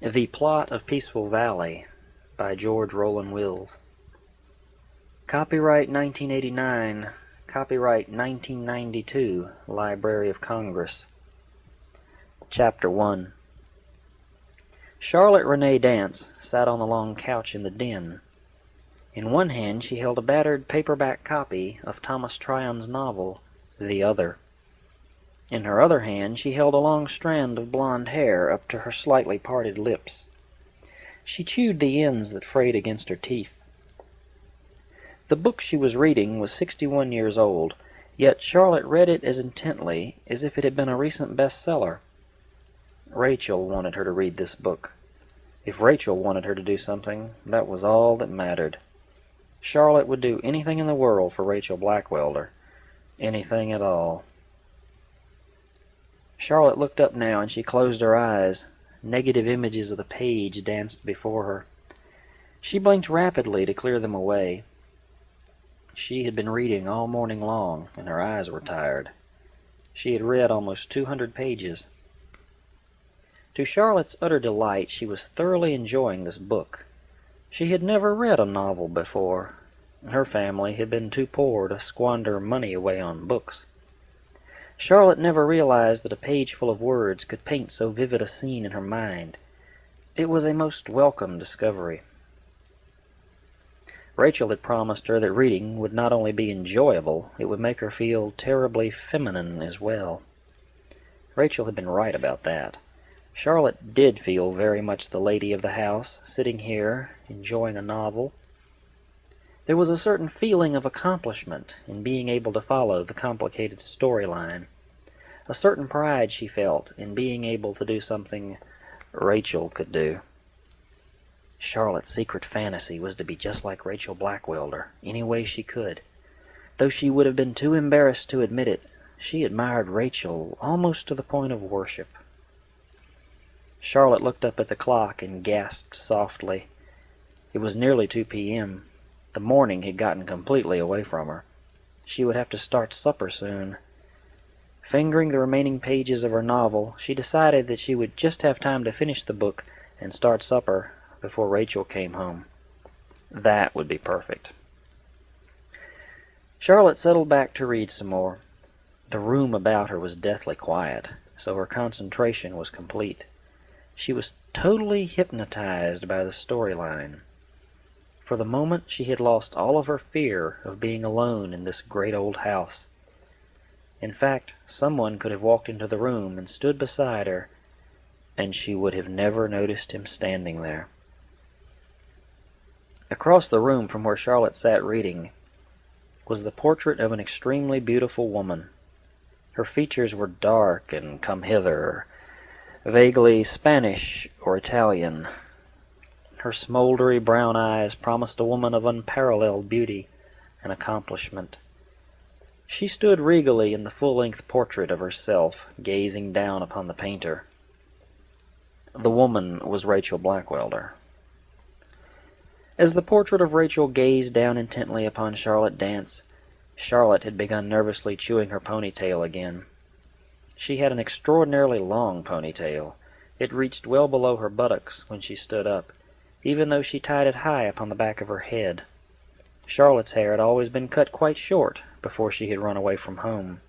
The Plot of Peaceful Valley by George Roland Wills. Copyright 1989, copyright 1992, Library of Congress. Chapter 1. Charlotte Renee Dance sat on the long couch in the den. In one hand she held a battered paperback copy of Thomas Tryon's novel, The Other. In her other hand she held a long strand of blonde hair up to her slightly parted lips. She chewed the ends that frayed against her teeth. The book she was reading was 61 years old, yet Charlotte read it as intently as if it had been a recent bestseller. Rachel wanted her to read this book. If Rachel wanted her to do something, that was all that mattered. Charlotte would do anything in the world for Rachel Blackwelder. Anything at all. Charlotte looked up now, and she closed her eyes. Negative images of the page danced before her. She blinked rapidly to clear them away. She had been reading all morning long, and her eyes were tired. She had read almost 200 pages. To Charlotte's utter delight, she was thoroughly enjoying this book. She had never read a novel before. Her family had been too poor to squander money away on books. Charlotte never realized that a page full of words could paint so vivid a scene in her mind. It was a most welcome discovery. Rachel had promised her that reading would not only be enjoyable, it would make her feel terribly feminine as well. Rachel had been right about that. Charlotte did feel very much the lady of the house, sitting here, enjoying a novel. There was a certain feeling of accomplishment in being able to follow the complicated storyline. A certain pride she felt in being able to do something Rachel could do. Charlotte's secret fantasy was to be just like Rachel Blackwelder, any way she could. Though she would have been too embarrassed to admit it, she admired Rachel almost to the point of worship. Charlotte looked up at the clock and gasped softly. It was nearly 2 p.m. The morning had gotten completely away from her. She would have to start supper soon. Fingering the remaining pages of her novel, she decided that she would just have time to finish the book and start supper before Rachel came home. That would be perfect. Charlotte settled back to read some more. The room about her was deathly quiet, so her concentration was complete. She was totally hypnotized by the storyline. For the moment she had lost all of her fear of being alone in this great old house. In fact, someone could have walked into the room and stood beside her, and she would have never noticed him standing there. Across the room from where Charlotte sat reading was the portrait of an extremely beautiful woman. Her features were dark and come hither, vaguely Spanish or Italian. Her smoldery brown eyes promised a woman of unparalleled beauty and accomplishment. She stood regally in the full-length portrait of herself, gazing down upon the painter. The woman was Rachel Blackwelder. As the portrait of Rachel gazed down intently upon Charlotte Dance, Charlotte had begun nervously chewing her ponytail again. She had an extraordinarily long ponytail. It reached well below her buttocks when she stood up, even though she tied it high upon the back of her head. Charlotte's hair had always been cut quite short before she had run away from home.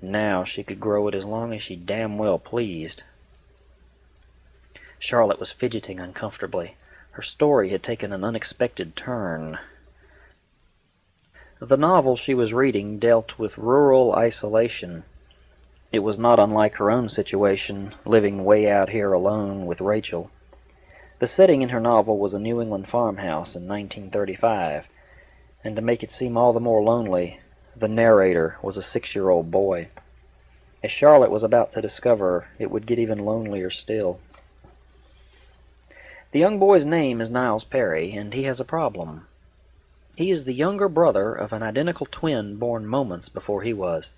Now she could grow it as long as she damn well pleased. Charlotte was fidgeting uncomfortably. Her story had taken an unexpected turn. The novel she was reading dealt with rural isolation. It was not unlike her own situation, living way out here alone with Rachel. The setting in her novel was a New England farmhouse in 1935, and to make it seem all the more lonely, the narrator was a 6-year-old boy. As Charlotte was about to discover, it would get even lonelier still. The young boy's name is Niles Perry, and he has a problem. He is the younger brother of an identical twin born moments before he was.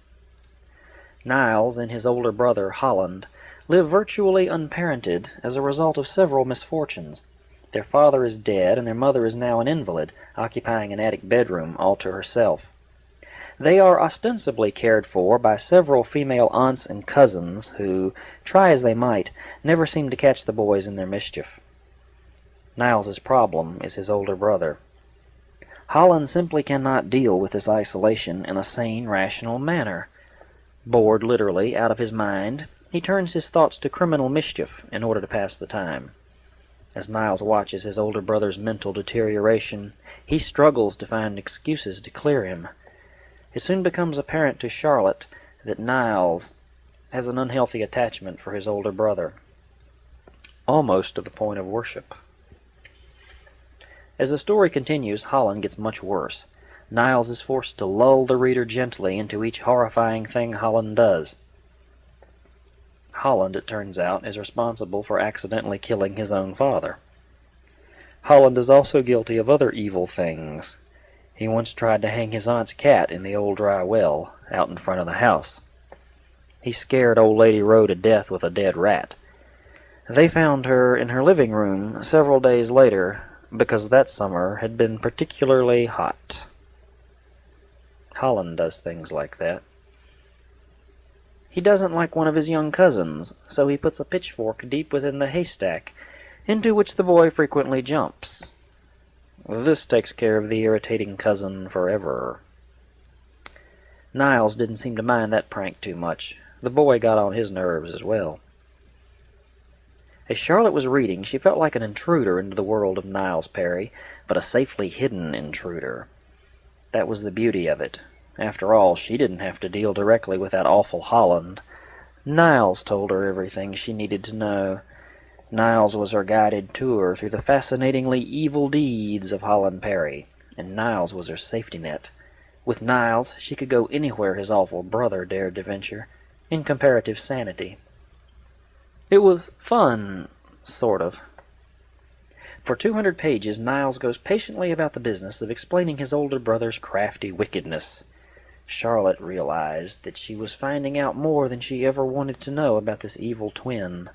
Niles and his older brother, Holland, live virtually unparented as a result of several misfortunes. Their father is dead, and their mother is now an invalid, occupying an attic bedroom all to herself. They are ostensibly cared for by several female aunts and cousins who, try as they might, never seem to catch the boys in their mischief. Niles's problem is his older brother. Holland simply cannot deal with this isolation in a sane, rational manner. Bored literally out of his mind, he turns his thoughts to criminal mischief in order to pass the time. As Niles watches his older brother's mental deterioration, he struggles to find excuses to clear him. It soon becomes apparent to Charlotte that Niles has an unhealthy attachment for his older brother, almost to the point of worship. As the story continues, Holland gets much worse. Niles is forced to lull the reader gently into each horrifying thing Holland does. Holland, it turns out, is responsible for accidentally killing his own father. Holland is also guilty of other evil things. He once tried to hang his aunt's cat in the old dry well out in front of the house. He scared old Lady Rowe to death with a dead rat. They found her in her living room several days later because that summer had been particularly hot. Holland does things like that. He doesn't like one of his young cousins, so he puts a pitchfork deep within the haystack, into which the boy frequently jumps. This takes care of the irritating cousin forever. Niles didn't seem to mind that prank too much. The boy got on his nerves as well. As Charlotte was reading, she felt like an intruder into the world of Niles Parry, but a safely hidden intruder. That was the beauty of it. After all, she didn't have to deal directly with that awful Holland. Niles told her everything she needed to know. Niles was her guided tour through the fascinatingly evil deeds of Holland Parry, and Niles was her safety net. With Niles, she could go anywhere his awful brother dared to venture, in comparative sanity. It was fun, sort of. For 200 pages, Niles goes patiently about the business of explaining his older brother's crafty wickedness. Charlotte realized that she was finding out more than she ever wanted to know about this evil twin.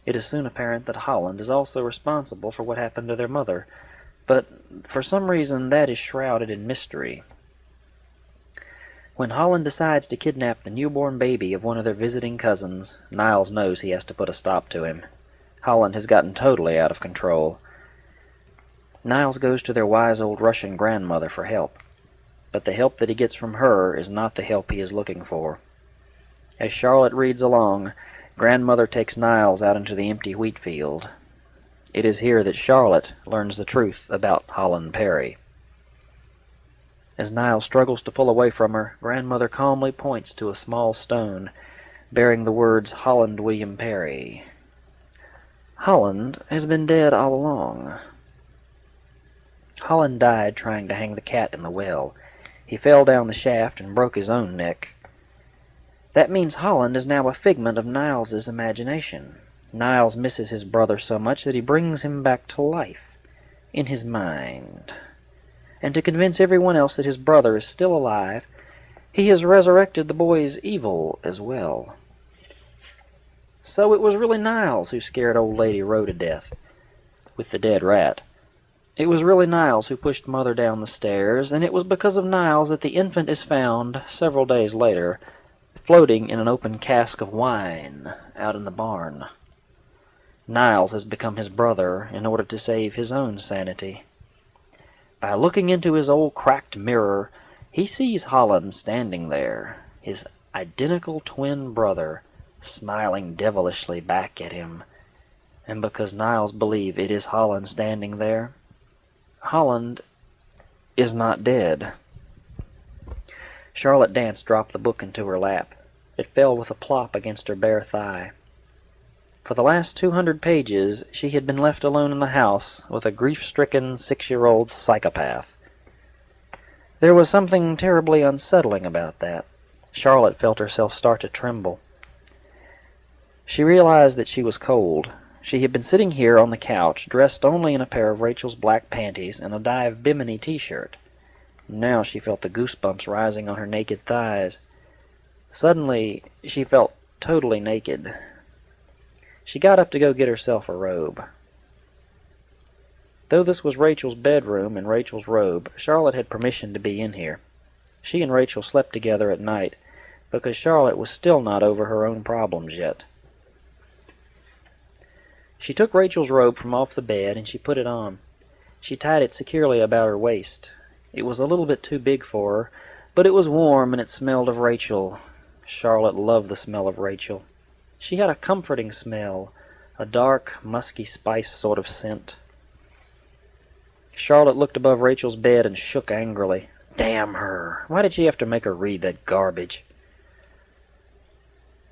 It is soon apparent that Holland is also responsible for what happened to their mother, but for some reason that is shrouded in mystery. When Holland decides to kidnap the newborn baby of one of their visiting cousins, Niles knows he has to put a stop to him. Holland has gotten totally out of control. Niles goes to their wise old Russian grandmother for help, but the help that he gets from her is not the help he is looking for. As Charlotte reads along, Grandmother takes Niles out into the empty wheat field. It is here that Charlotte learns the truth about Holland Parry. As Niles struggles to pull away from her, Grandmother calmly points to a small stone bearing the words Holland William Parry. Holland has been dead all along. Holland died trying to hang the cat in the well. He fell down the shaft and broke his own neck. That means Holland is now a figment of Niles's imagination. Niles misses his brother so much that he brings him back to life, in his mind. And to convince everyone else that his brother is still alive, he has resurrected the boy's evil as well. So it was really Niles who scared old Lady Rowe to death with the dead rat. It was really Niles who pushed Mother down the stairs, and it was because of Niles that the infant is found, several days later, floating in an open cask of wine out in the barn. Niles has become his brother in order to save his own sanity. By looking into his old cracked mirror, he sees Holland standing there, his identical twin brother, smiling devilishly back at him. And because Niles believes it is Holland standing there, Holland is not dead. Charlotte Dance dropped the book into her lap. It fell with a plop against her bare thigh. For the last 200 pages, she had been left alone in the house with a grief-stricken 6-year-old psychopath. There was something terribly unsettling about that. Charlotte felt herself start to tremble. She realized that she was cold. She had been sitting here on the couch, dressed only in a pair of Rachel's black panties and a dye of Bimini t-shirt. Now she felt the goosebumps rising on her naked thighs. Suddenly, she felt totally naked. She got up to go get herself a robe. Though this was Rachel's bedroom and Rachel's robe, Charlotte had permission to be in here. She and Rachel slept together at night because Charlotte was still not over her own problems yet. She took Rachel's robe from off the bed and she put it on. She tied it securely about her waist. It was a little bit too big for her, but it was warm and it smelled of Rachel. Charlotte loved the smell of Rachel. She had a comforting smell, a dark, musky spice sort of scent. Charlotte looked above Rachel's bed and shook angrily. Damn her! Why did she have to make her read that garbage?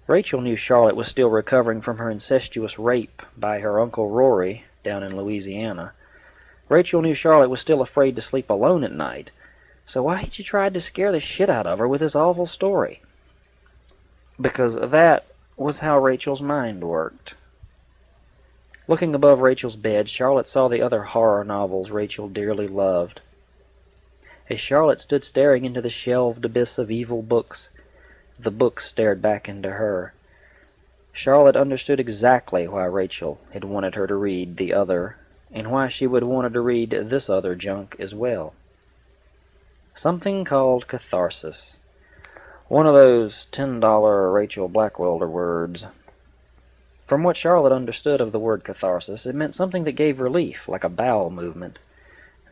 Rachel knew Charlotte was still recovering from her incestuous rape by her Uncle Rory down in Louisiana. Rachel knew Charlotte was still afraid to sleep alone at night, so why had she tried to scare the shit out of her with this awful story? Because that was how Rachel's mind worked. Looking above Rachel's bed, Charlotte saw the other horror novels Rachel dearly loved. As Charlotte stood staring into the shelved abyss of evil books, the books stared back into her. Charlotte understood exactly why Rachel had wanted her to read the other, and why she would want her to read this other junk as well. Something called catharsis. One of those $10 Rachel Blackwelder words. From what Charlotte understood of the word catharsis, it meant something that gave relief, like a bowel movement.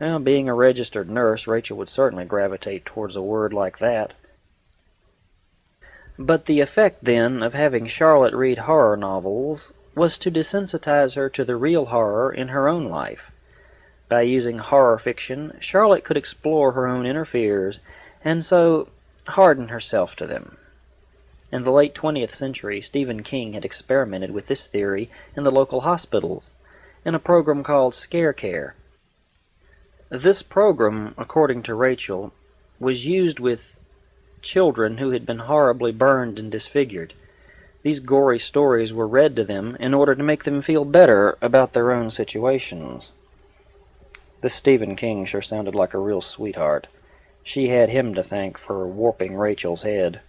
Now, being a registered nurse, Rachel would certainly gravitate towards a word like that. But the effect, then, of having Charlotte read horror novels was to desensitize her to the real horror in her own life. By using horror fiction, Charlotte could explore her own inner fears, and so harden herself to them. In the late 20th century, Stephen King had experimented with this theory in the local hospitals, in a program called Scare Care. This program, according to Rachel, was used with children who had been horribly burned and disfigured. These gory stories were read to them in order to make them feel better about their own situations. This Stephen King sure sounded like a real sweetheart. She had him to thank for warping Rachel's head.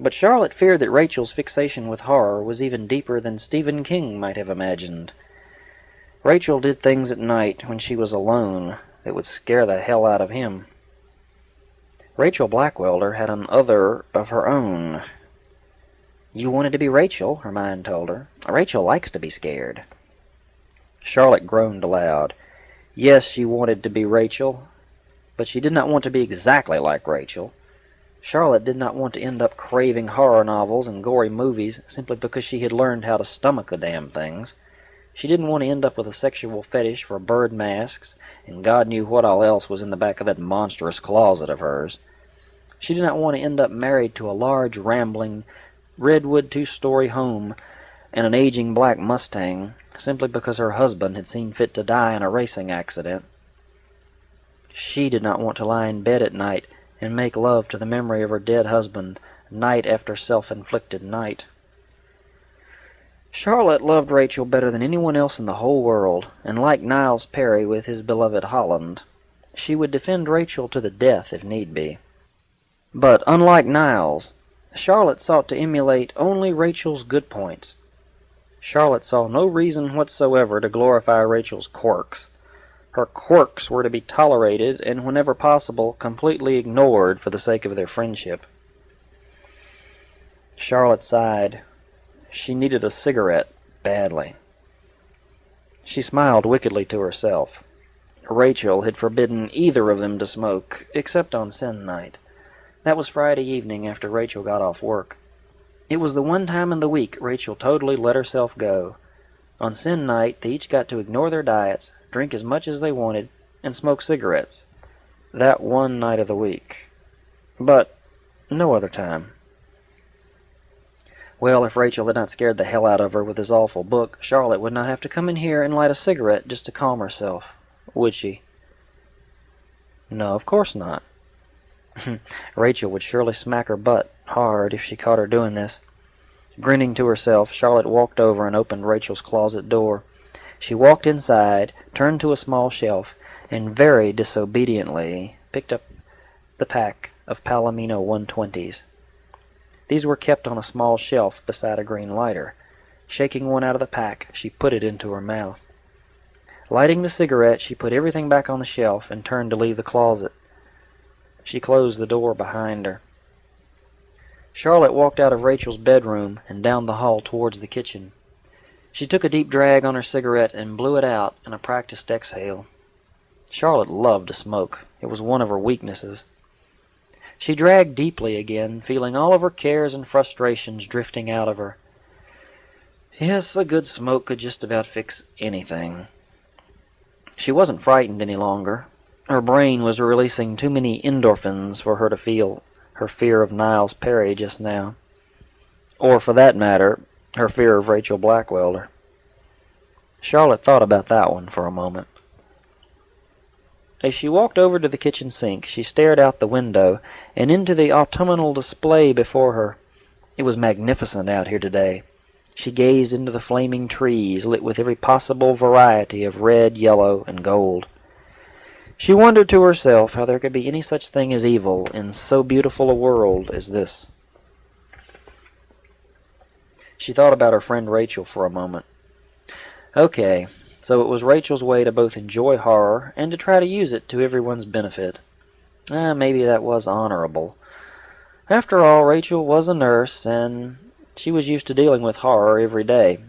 But Charlotte feared that Rachel's fixation with horror was even deeper than Stephen King might have imagined. Rachel did things at night when she was alone that would scare the hell out of him. Rachel Blackwelder had an other of her own. You wanted to be Rachel, her mind told her. Rachel likes to be scared. Charlotte groaned aloud. Yes, she wanted to be Rachel, but she did not want to be exactly like Rachel. Charlotte did not want to end up craving horror novels and gory movies simply because she had learned how to stomach the damn things. She didn't want to end up with a sexual fetish for bird masks, and God knew what all else was in the back of that monstrous closet of hers. She did not want to end up married to a large, rambling, redwood two-story home and an aging black Mustang simply because her husband had seen fit to die in a racing accident. She did not want to lie in bed at night and make love to the memory of her dead husband, night after self-inflicted night. Charlotte loved Rachel better than anyone else in the whole world, and like Niles Perry with his beloved Holland, she would defend Rachel to the death if need be. But unlike Niles, Charlotte sought to emulate only Rachel's good points. Charlotte saw no reason whatsoever to glorify Rachel's quirks. Her quirks were to be tolerated and, whenever possible, completely ignored for the sake of their friendship. Charlotte sighed. She needed a cigarette badly. She smiled wickedly to herself. Rachel had forbidden either of them to smoke, except on Sin night. That was Friday evening after Rachel got off work. It was the one time in the week Rachel totally let herself go. On Sin night, they each got to ignore their diets, drink as much as they wanted, and smoke cigarettes. That one night of the week. But no other time. Well, if Rachel had not scared the hell out of her with this awful book, Charlotte would not have to come in here and light a cigarette just to calm herself, would she? No, of course not. Rachel would surely smack her butt hard if she caught her doing this. Grinning to herself, Charlotte walked over and opened Rachel's closet door. She walked inside, turned to a small shelf, and very disobediently picked up the pack of Palomino 120s. These were kept on a small shelf beside a green lighter. Shaking one out of the pack, she put it into her mouth. Lighting the cigarette, she put everything back on the shelf and turned to leave the closet. She closed the door behind her. Charlotte walked out of Rachel's bedroom and down the hall towards the kitchen. She took a deep drag on her cigarette and blew it out in a practiced exhale. Charlotte loved to smoke. It was one of her weaknesses. She dragged deeply again, feeling all of her cares and frustrations drifting out of her. Yes, a good smoke could just about fix anything. She wasn't frightened any longer. Her brain was releasing too many endorphins for her to feel her fear of Niles Perry just now. Or, for that matter, her fear of Rachel Blackwelder. Charlotte thought about that one for a moment. As she walked over to the kitchen sink, she stared out the window and into the autumnal display before her. It was magnificent out here today. She gazed into the flaming trees, lit with every possible variety of red, yellow, and gold. She wondered to herself how there could be any such thing as evil in so beautiful a world as this. She thought about her friend Rachel for a moment. Okay, so it was Rachel's way to both enjoy horror and to try to use it to everyone's benefit. Maybe that was honorable. After all, Rachel was a nurse, and she was used to dealing with horror every day.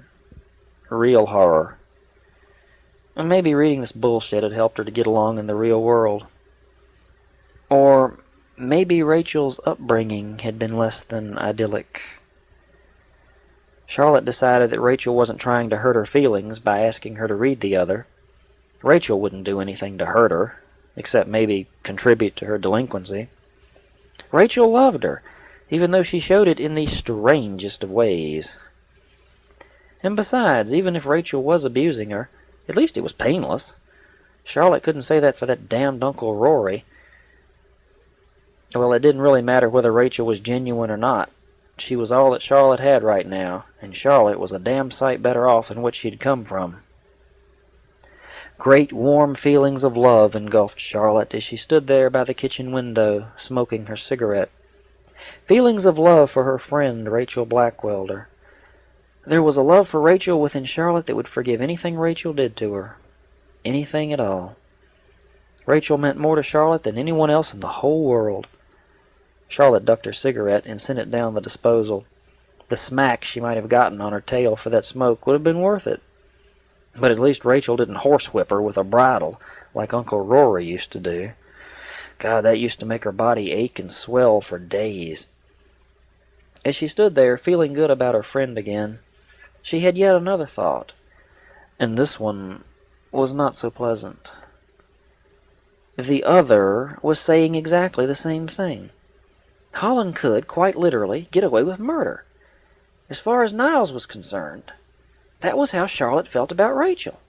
Real horror. And maybe reading this bullshit had helped her to get along in the real world. Or maybe Rachel's upbringing had been less than idyllic. Charlotte decided that Rachel wasn't trying to hurt her feelings by asking her to read the other. Rachel wouldn't do anything to hurt her, except maybe contribute to her delinquency. Rachel loved her, even though she showed it in the strangest of ways. And besides, even if Rachel was abusing her, at least it was painless. Charlotte couldn't say that for that damned Uncle Rory. Well, it didn't really matter whether Rachel was genuine or not. She was all that Charlotte had right now, and Charlotte was a damn sight better off than what she'd come from. Great warm feelings of love engulfed Charlotte as she stood there by the kitchen window, smoking her cigarette. Feelings of love for her friend Rachel Blackwelder. There was a love for Rachel within Charlotte that would forgive anything Rachel did to her. Anything at all. Rachel meant more to Charlotte than anyone else in the whole world. Charlotte ducked her cigarette and sent it down the disposal. The smack she might have gotten on her tail for that smoke would have been worth it. But at least Rachel didn't horsewhip her with a bridle like Uncle Rory used to do. God, that used to make her body ache and swell for days. As she stood there, feeling good about her friend again, she had yet another thought, and this one was not so pleasant. The other was saying exactly the same thing. Holland could, quite literally, get away with murder. As far as Niles was concerned, that was how Charlotte felt about Rachel.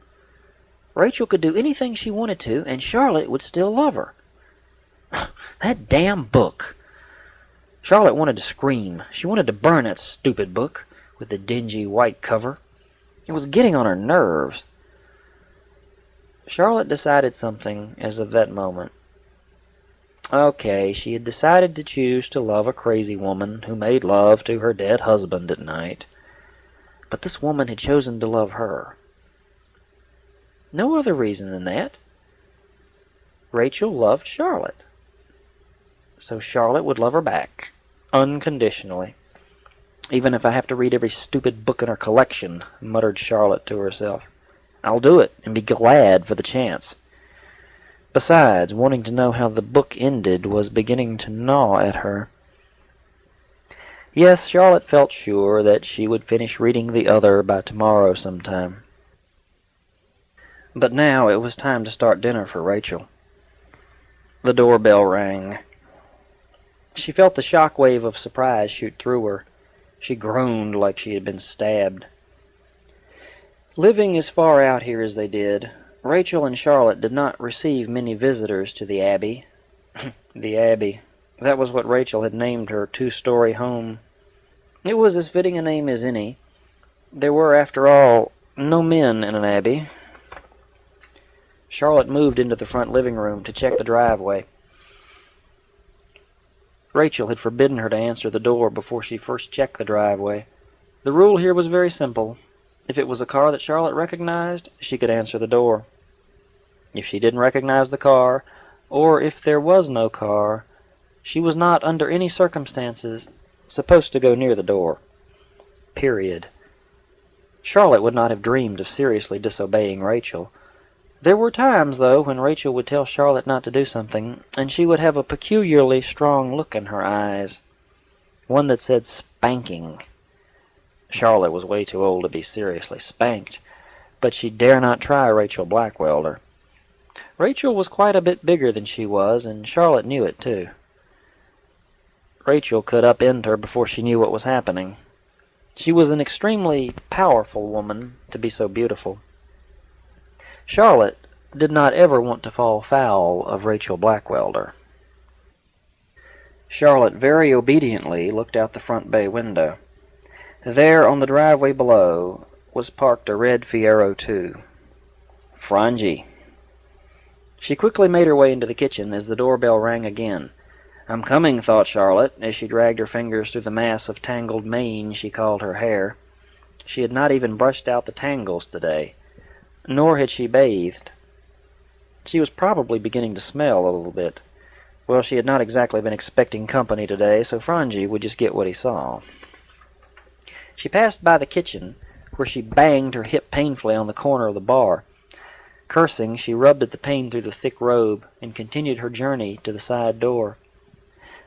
Rachel could do anything she wanted to, and Charlotte would still love her. That damn book! Charlotte wanted to scream. She wanted to burn that stupid book with the dingy white cover. It was getting on her nerves. Charlotte decided something as of that moment. Okay, she had decided to choose to love a crazy woman who made love to her dead husband at night. But this woman had chosen to love her. No other reason than that. Rachel loved Charlotte. So Charlotte would love her back, unconditionally. Even if I have to read every stupid book in her collection, muttered Charlotte to herself. I'll do it, and be glad for the chance. Besides, wanting to know how the book ended was beginning to gnaw at her. Yes, Charlotte felt sure that she would finish reading the other by tomorrow sometime. But now it was time to start dinner for Rachel. The doorbell rang. She felt the shockwave of surprise shoot through her. She groaned like she had been stabbed. Living as far out here as they did, Rachel and Charlotte did not receive many visitors to the Abbey. The Abbey. That was what Rachel had named her two-story home. It was as fitting a name as any. There were, after all, no men in an abbey. Charlotte moved into the front living room to check the driveway. Rachel had forbidden her to answer the door before she first checked the driveway. The rule here was very simple. If it was a car that Charlotte recognized, she could answer the door. If she didn't recognize the car, or if there was no car, She was not, under any circumstances, supposed to go near the door. Period. Charlotte would not have dreamed of seriously disobeying Rachel. There were times, though, when Rachel would tell Charlotte not to do something, and she would have a peculiarly strong look in her eyes, one that said spanking. Charlotte was way too old to be seriously spanked, but she dare not try Rachel Blackwelder. Rachel was quite a bit bigger than she was, and Charlotte knew it, too. Rachel could upend her before she knew what was happening. She was an extremely powerful woman to be so beautiful. Charlotte did not ever want to fall foul of Rachel Blackwelder. Charlotte very obediently looked out the front bay window. There, on the driveway below, was parked a red Fiero 2. Frangie. She quickly made her way into the kitchen as the doorbell rang again. I'm coming, thought Charlotte, as she dragged her fingers through the mass of tangled mane she called her hair. She had not even brushed out the tangles today, nor had she bathed. She was probably beginning to smell a little bit. Well, she had not exactly been expecting company today, so Frangie would just get what he saw. She passed by the kitchen, where she banged her hip painfully on the corner of the bar. Cursing, she rubbed at the pain through the thick robe and continued her journey to the side door.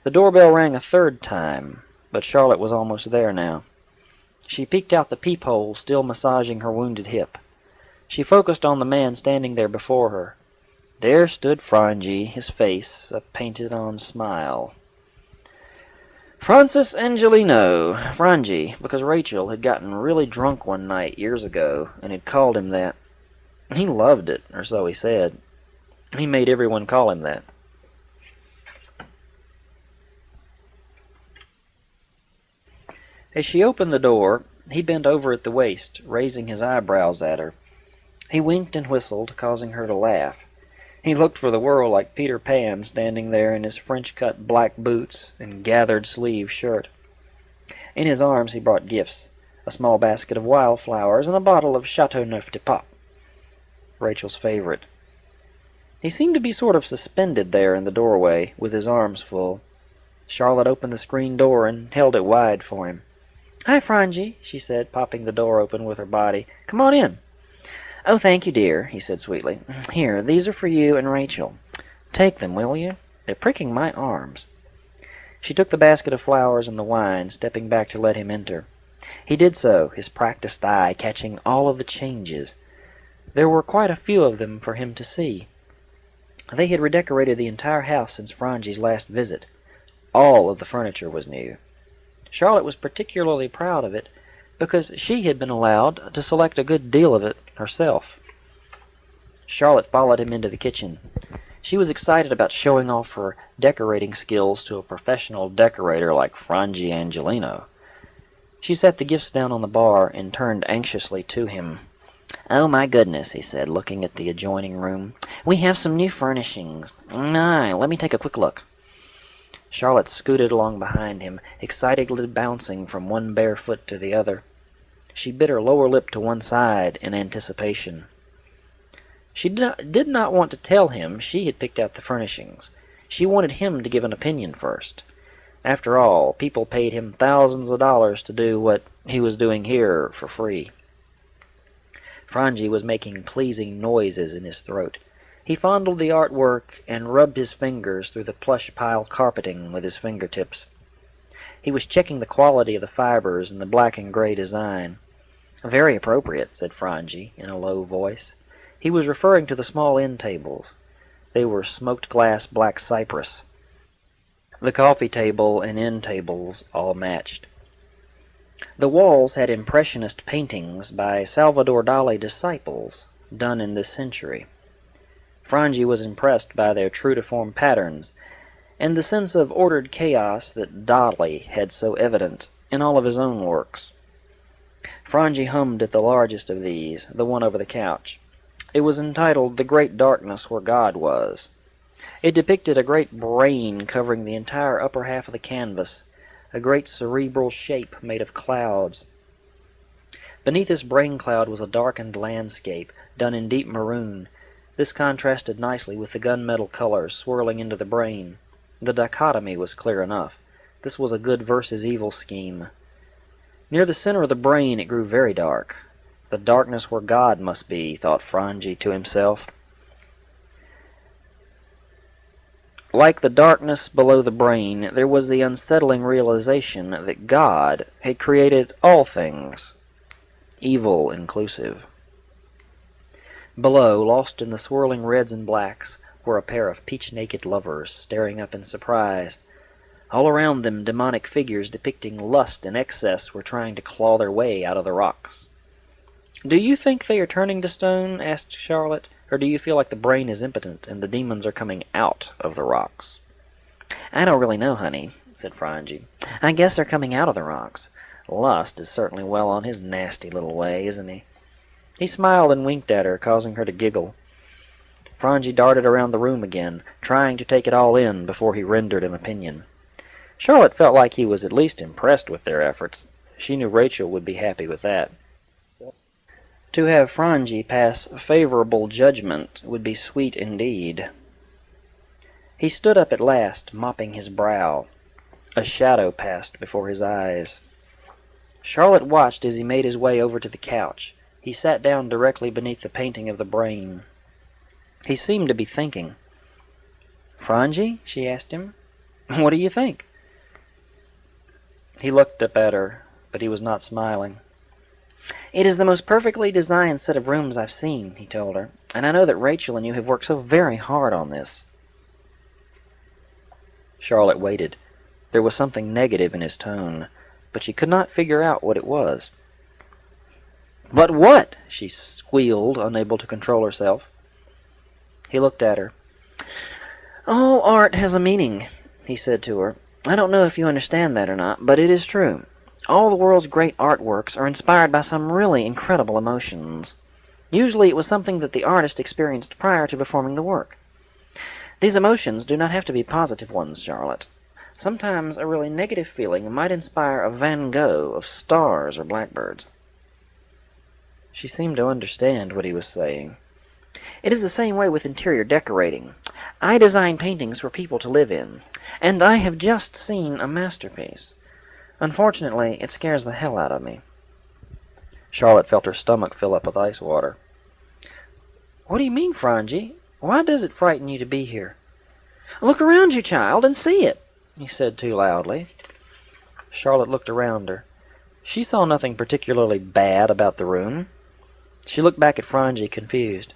The doorbell rang a third time, but Charlotte was almost there now. She peeked out the peephole, still massaging her wounded hip. She focused on the man standing there before her. There stood Frangie, his face a painted-on smile. Francis Angelino, Frangie, because Rachel had gotten really drunk one night years ago and had called him that. He loved it, or so he said. He made everyone call him that. As she opened the door, he bent over at the waist, raising his eyebrows at her. He winked and whistled, causing her to laugh. He looked for the world like Peter Pan standing there in his French-cut black boots and gathered-sleeve shirt. In his arms he brought gifts, a small basket of wildflowers and a bottle of Chateauneuf-du-Pape, Rachel's favorite. He seemed to be sort of suspended there in the doorway, with his arms full. Charlotte opened the screen door and held it wide for him. "Hi, Frangie," she said, popping the door open with her body. "Come on in." "Oh, thank you, dear," he said sweetly. "Here, these are for you and Rachel. Take them, will you? They're pricking my arms." She took the basket of flowers and the wine, stepping back to let him enter. He did so, his practiced eye catching all of the changes. There were quite a few of them for him to see. They had redecorated the entire house since Frangie's last visit. All of the furniture was new. Charlotte was particularly proud of it, because she had been allowed to select a good deal of it herself. Charlotte followed him into the kitchen. She was excited about showing off her decorating skills to a professional decorator like Frangie Angelino. She set the gifts down on the bar and turned anxiously to him. "Oh, my goodness," he said, looking at the adjoining room. "We have some new furnishings. My, let me take a quick look." Charlotte scooted along behind him, excitedly bouncing from one bare foot to the other. She bit her lower lip to one side in anticipation. She did not want to tell him she had picked out the furnishings. She wanted him to give an opinion first. After all, people paid him thousands of dollars to do what he was doing here for free. Frangie was making pleasing noises in his throat. He fondled the artwork and rubbed his fingers through the plush pile carpeting with his fingertips. He was checking the quality of the fibers and the black and gray design. "Very appropriate," said Frangie in a low voice. He was referring to the small end tables. They were smoked glass black cypress. The coffee table and end tables all matched. The walls had impressionist paintings by Salvador Dali disciples, done in this century. Frangie was impressed by their true-to-form patterns, and the sense of ordered chaos that Dali had so evident in all of his own works. Frangie hummed at the largest of these, the one over the couch. It was entitled "The Great Darkness Where God Was." It depicted a great brain covering the entire upper half of the canvas, a great cerebral shape made of clouds. Beneath this brain cloud was a darkened landscape, done in deep maroon. This contrasted nicely with the gunmetal colors swirling into the brain. The dichotomy was clear enough. This was a good versus evil scheme. Near the center of the brain it grew very dark. The darkness where God must be, thought Frangi to himself. Like the darkness below the brain, there was the unsettling realization that God had created all things, evil inclusive. Below, lost in the swirling reds and blacks, were a pair of peach-naked lovers staring up in surprise. All around them, demonic figures depicting lust and excess were trying to claw their way out of the rocks. "Do you think they are turning to stone?" asked Charlotte. "Or do you feel like the brain is impotent and the demons are coming out of the rocks?" "I don't really know, honey," said Frangi. "I guess they're coming out of the rocks. Lust is certainly well on his nasty little way, isn't he?" He smiled and winked at her, causing her to giggle. Frangi darted around the room again, trying to take it all in before he rendered an opinion. Charlotte felt like he was at least impressed with their efforts. She knew Rachel would be happy with that. To have Frangi pass favorable judgment would be sweet indeed. He stood up at last, mopping his brow. A shadow passed before his eyes. Charlotte watched as he made his way over to the couch. He sat down directly beneath the painting of the brain. He seemed to be thinking. "Frangi?" she asked him. "What do you think?" He looked up at her, but he was not smiling. "It is the most perfectly designed set of rooms I've seen," he told her, "and I know that Rachel and you have worked so very hard on this." Charlotte waited. There was something negative in his tone, but she could not figure out what it was. "But what?" she squealed, unable to control herself. He looked at her. "All art has a meaning," he said to her. "I don't know if you understand that or not, but it is true. All the world's great artworks are inspired by some really incredible emotions. Usually it was something that the artist experienced prior to performing the work. These emotions do not have to be positive ones, Charlotte. Sometimes a really negative feeling might inspire a Van Gogh of stars or blackbirds." She seemed to understand what he was saying. "It is the same way with interior decorating. I design paintings for people to live in, and I have just seen a masterpiece. Unfortunately, it scares the hell out of me." Charlotte felt her stomach fill up with ice water. "What do you mean, Frangi? Why does it frighten you to be here?" "Look around you, child, and see it," he said too loudly. Charlotte looked around her. She saw nothing particularly bad about the room. She looked back at Frangi, confused.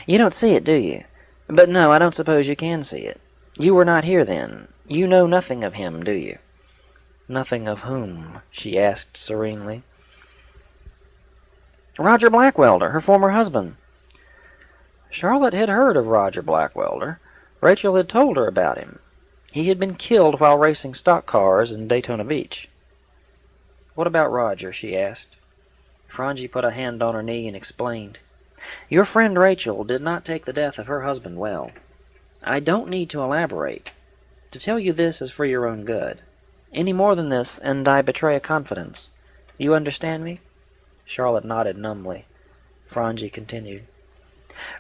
"You don't see it, do you? But no, I don't suppose you can see it. You were not here then. You know nothing of him, do you?" "Nothing of whom?" she asked serenely. "Roger Blackwelder, her former husband." Charlotte had heard of Roger Blackwelder. Rachel had told her about him. He had been killed while racing stock cars in Daytona Beach. "What about Roger?" she asked. Frangi put a hand on her knee and explained. "Your friend Rachel did not take the death of her husband well. I don't need to elaborate. To tell you this is for your own good. Any more than this, and I betray a confidence. You understand me?" Charlotte nodded numbly. Frangi continued.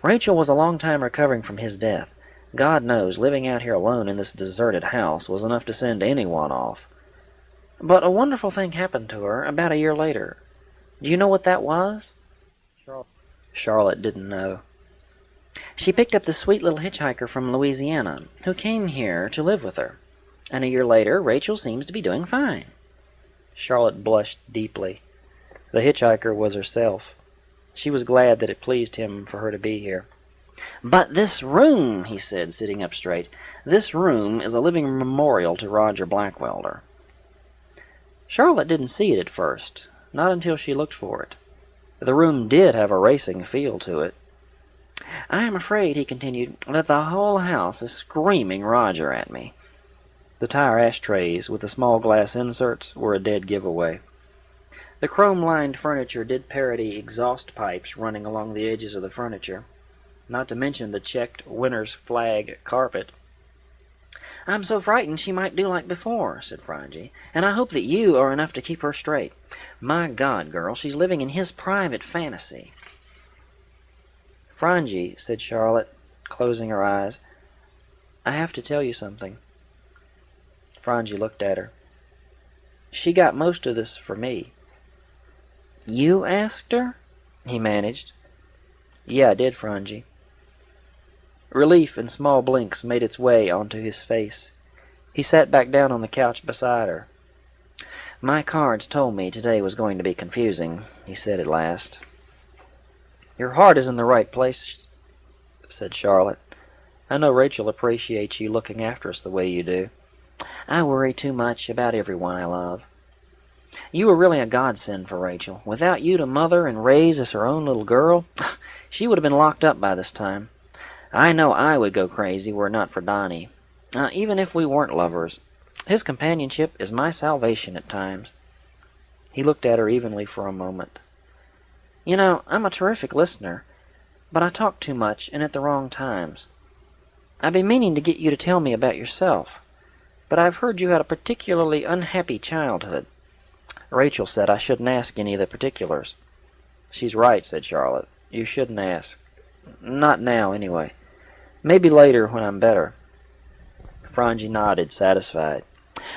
"Rachel was a long time recovering from his death. God knows, living out here alone in this deserted house was enough to send anyone off. But a wonderful thing happened to her about a year later. Do you know what that was?" Charlotte didn't know. "She picked up this sweet little hitchhiker from Louisiana, who came here to live with her. And a year later, Rachel seems to be doing fine." Charlotte blushed deeply. The hitchhiker was herself. She was glad that it pleased him for her to be here. "But this room," he said, sitting up straight, "this room is a living memorial to Roger Blackwelder." Charlotte didn't see it at first, not until she looked for it. The room did have a racing feel to it. "I am afraid," he continued, "that the whole house is screaming Roger at me." The tire ashtrays with the small glass inserts were a dead giveaway. The chrome-lined furniture did parody exhaust pipes running along the edges of the furniture, not to mention the checked winner's flag carpet. "I'm so frightened she might do like before," said Frangi, "and I hope that you are enough to keep her straight. My God, girl, she's living in his private fantasy." "Frangi," said Charlotte, closing her eyes, "I have to tell you something." Frangie looked at her. "She got most of this for me." "You asked her?" he managed. "Yeah, I did, Frangie." Relief in small blinks made its way onto his face. He sat back down on the couch beside her. "My cards told me today was going to be confusing," he said at last. "Your heart is in the right place," said Charlotte. "I know Rachel appreciates you looking after us the way you do." "I worry too much about everyone I love." "You were really a godsend for Rachel. Without you to mother and raise as her own little girl, she would have been locked up by this time. I know I would go crazy were it not for Donnie. Even if we weren't lovers, his companionship is my salvation at times." He looked at her evenly for a moment. "You know, I'm a terrific listener, but I talk too much and at the wrong times. I've been meaning to get you to tell me about yourself, but I've heard you had a particularly unhappy childhood." Rachel said I shouldn't ask any of the particulars. "She's right," said Charlotte. "You shouldn't ask. Not now, anyway. Maybe later when I'm better." Frangie nodded, satisfied.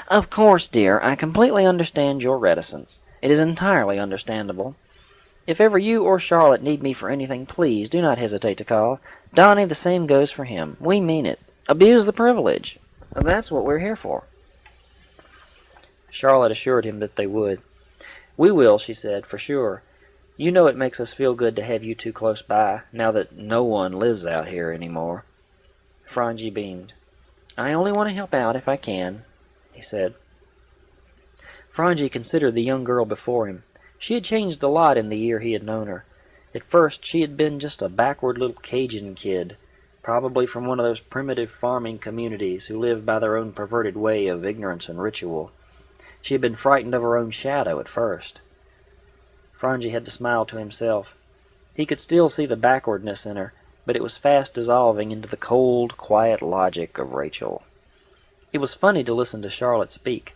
"Of course, dear, I completely understand your reticence. It is entirely understandable. If ever you or Charlotte need me for anything, please do not hesitate to call. Donnie, the same goes for him. We mean it. Abuse the privilege. That's what we're here for." Charlotte assured him that they would. "We will," she said, "for sure. You know it makes us feel good to have you two close by, now that no one lives out here anymore." Frangie beamed. "I only want to help out if I can," he said. Frangie considered the young girl before him. She had changed a lot in the year he had known her. At first she had been just a backward little Cajun kid, probably from one of those primitive farming communities who lived by their own perverted way of ignorance and ritual. She had been frightened of her own shadow at first. Frangie had to smile to himself. He could still see the backwardness in her, but it was fast dissolving into the cold, quiet logic of Rachel. It was funny to listen to Charlotte speak.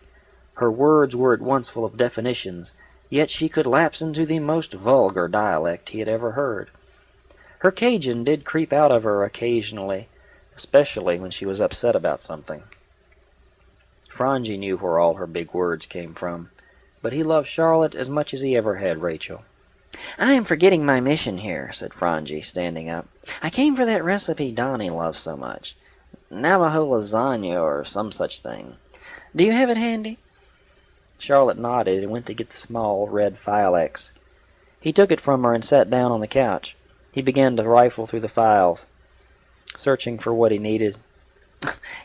Her words were at once full of definitions, yet she could lapse into the most vulgar dialect he had ever heard. Her Cajun did creep out of her occasionally, especially when she was upset about something. Frangie knew where all her big words came from, but he loved Charlotte as much as he ever had Rachel. "I am forgetting my mission here," said Frangie, standing up. "I came for that recipe Donnie loves so much. Navajo lasagna or some such thing. Do you have it handy?" Charlotte nodded and went to get the small red Filex. He took it from her and sat down on the couch. He began to rifle through the files, searching for what he needed.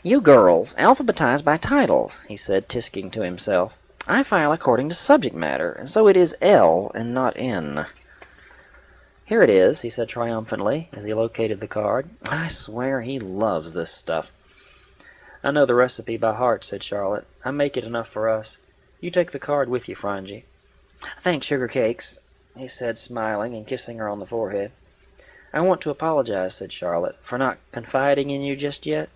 "You girls alphabetize by titles," he said, tisking to himself. "I file according to subject matter, and so it is L and not N." "Here it is," he said triumphantly, as he located the card. "I swear he loves this stuff." "I know the recipe by heart," said Charlotte. "I make it enough for us. You take the card with you, Frangie." "Thanks, Sugar Cakes," he said, smiling and kissing her on the forehead. "I want to apologize," said Charlotte, "for not confiding in you just yet."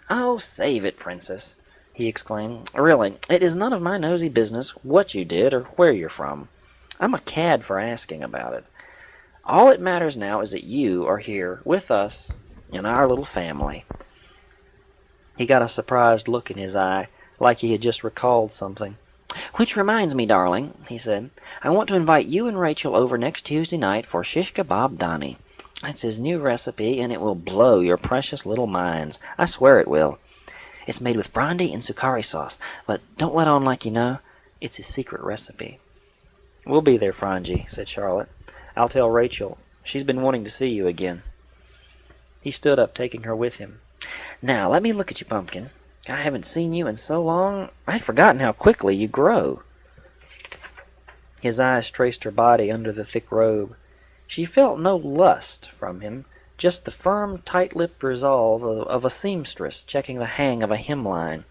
"Oh, save it, Princess," he exclaimed. "Really, it is none of my nosy business what you did or where you're from. I'm a cad for asking about it. All that matters now is that you are here with us in our little family." He got a surprised look in his eye, like he had just recalled something. "Which reminds me, darling," he said, "I want to invite you and Rachel over next Tuesday night for shish kebab Donnie. It's his new recipe, and it will blow your precious little minds. I swear it will. It's made with brandy and sukari sauce, but don't let on like you know. It's his secret recipe." "We'll be there, Frangie," said Charlotte. "I'll tell Rachel. She's been wanting to see you again." He stood up, taking her with him. "Now, let me look at you, Pumpkin. I haven't seen you in so long, I'd forgotten how quickly you grow." His eyes traced her body under the thick robe. She felt no lust from him, just the firm, tight-lipped resolve of a seamstress checking the hang of a hemline.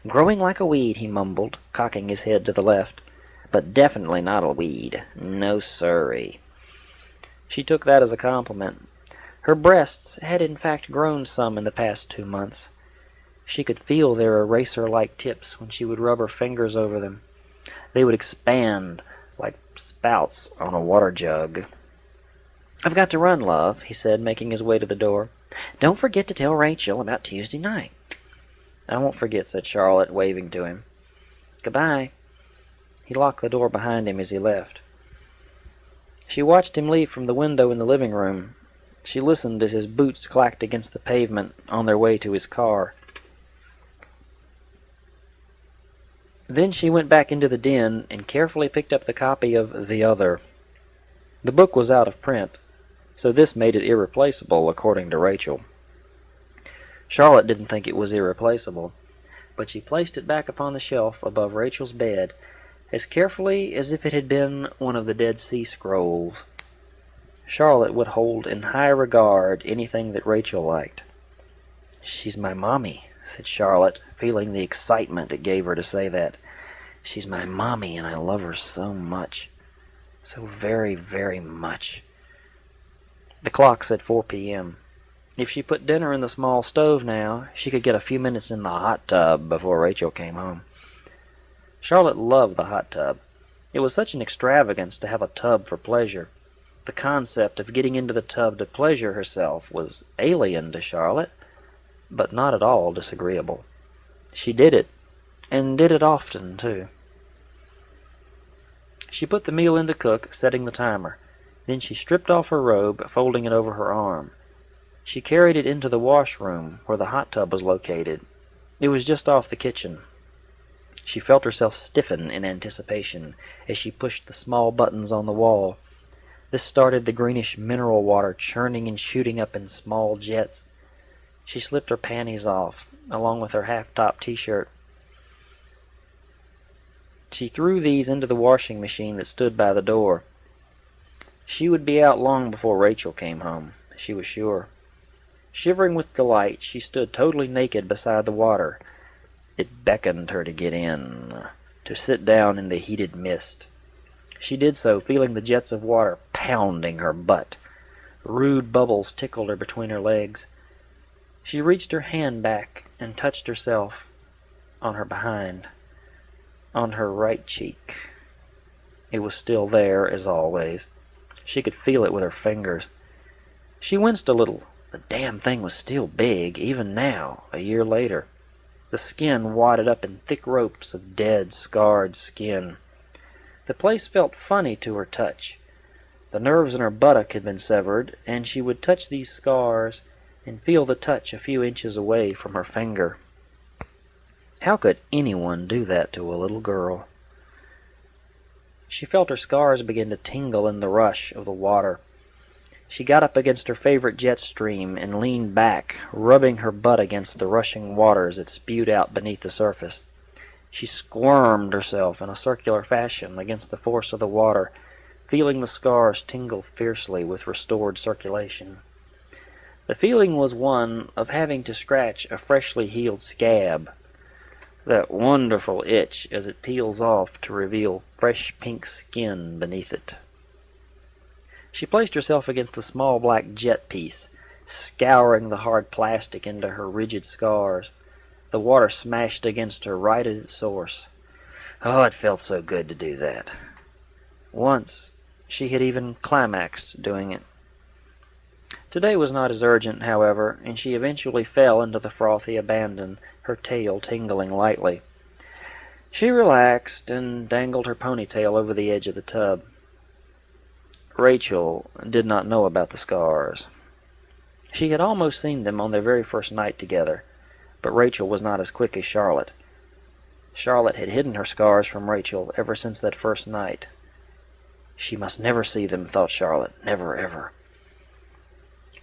"Growing like a weed," he mumbled, cocking his head to the left. "But definitely not a weed. No siree." She took that as a compliment. Her breasts had in fact grown some in the past 2 months. She could feel their eraser-like tips when she would rub her fingers over them. They would expand like spouts on a water jug. "I've got to run, love," he said, making his way to the door. "Don't forget to tell Rachel about Tuesday night." "I won't forget," said Charlotte, waving to him. "Good-bye." He locked the door behind him as he left. She watched him leave from the window in the living room. She listened as his boots clacked against the pavement on their way to his car. Then she went back into the den and carefully picked up the copy of The Other. The book was out of print, so this made it irreplaceable, according to Rachel. Charlotte didn't think it was irreplaceable, but she placed it back upon the shelf above Rachel's bed as carefully as if it had been one of the Dead Sea Scrolls. Charlotte would hold in high regard anything that Rachel liked. "She's my mommy," said Charlotte, feeling the excitement it gave her to say that. "She's my mommy, and I love her so much. So very, very much." The clock said 4 p.m. If she put dinner in the small stove now, she could get a few minutes in the hot tub before Rachel came home. Charlotte loved the hot tub. It was such an extravagance to have a tub for pleasure. The concept of getting into the tub to pleasure herself was alien to Charlotte, but not at all disagreeable. She did it, and did it often, too. She put the meal in to cook, setting the timer. Then she stripped off her robe, folding it over her arm. She carried it into the washroom, where the hot tub was located. It was just off the kitchen. She felt herself stiffen in anticipation as she pushed the small buttons on the wall. This started the greenish mineral water churning and shooting up in small jets. She slipped her panties off, along with her half-top t-shirt. She threw these into the washing machine that stood by the door. She would be out long before Rachel came home, she was sure. Shivering with delight, she stood totally naked beside the water. It beckoned her to get in, to sit down in the heated mist. She did so, feeling the jets of water pounding her butt. Rude bubbles tickled her between her legs. She reached her hand back and touched herself on her behind, on her right cheek. It was still there, as always. She could feel it with her fingers. She winced a little. The damn thing was still big, even now, a year later. The skin wadded up in thick ropes of dead, scarred skin. The place felt funny to her touch. The nerves in her buttock had been severed, and she would touch these scars and feel the touch a few inches away from her finger. How could anyone do that to a little girl? She felt her scars begin to tingle in the rush of the water. She got up against her favorite jet stream and leaned back, rubbing her butt against the rushing waters that spewed out beneath the surface. She squirmed herself in a circular fashion against the force of the water, feeling the scars tingle fiercely with restored circulation. The feeling was one of having to scratch a freshly healed scab, that wonderful itch as it peels off to reveal fresh pink skin beneath it. She placed herself against the small black jet piece, scouring the hard plastic into her rigid scars. The water smashed against her right at its source. Oh, it felt so good to do that. Once, she had even climaxed doing it. Today was not as urgent, however, and she eventually fell into the frothy abandon, her tail tingling lightly. She relaxed and dangled her ponytail over the edge of the tub. Rachel did not know about the scars. She had almost seen them on their very first night together, but Rachel was not as quick as Charlotte. Charlotte had hidden her scars from Rachel ever since that first night. She must never see them, thought Charlotte. Never, ever.